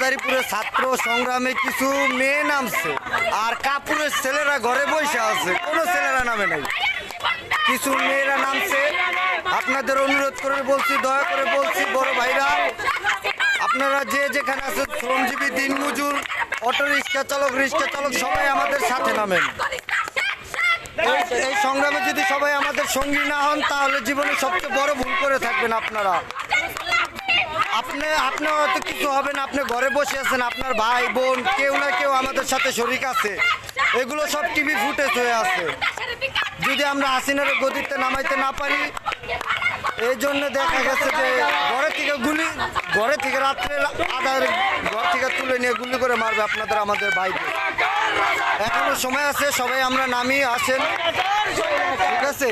মাদারীপুরে ছাত্র সংগ্রামে কিছু মেয়ে নামছে, আর কাপুরের ছেলেরা ঘরে বসে আছে, কোনো ছেলেরা নামে নাই। কিছু মেয়েরা নামছে। আপনাদের অনুরোধ করে বলছি, দয়া করে বলছি, বড় ভাইরা, আপনারা যে যেখানে আছেন, শ্রমজীবী, দিনমজুর, অটো রিক্সা চালক, রিক্সা চালক, সবাই আমাদের সাথে নামেন। এই সংগ্রামে যদি সবাই আমাদের সঙ্গী না হন, তাহলে জীবনে সবচেয়ে বড় ভুল করে থাকবেন আপনারা। আপনি হয়তো কিছু হবে না, আপনি ঘরে বসে আছেন, আপনার ভাই বোন কেউ না কেউ আমাদের সাথে শরিক আছে। এগুলো সব টিভি ফুটেজ হয়ে আছে। যদি আমরা হাসিনার গদিতে নামাইতে না পারি, এই জন্য দেখা গেছে যে ঘরে থেকে রাত্রে ঘর থেকে তুলে নিয়ে গুলি করে মারবে আপনাদের আমাদের ভাইকে। এখনো সময় আছে, সবাই আমরা নামিয়ে আসেন, ঠিক আছে।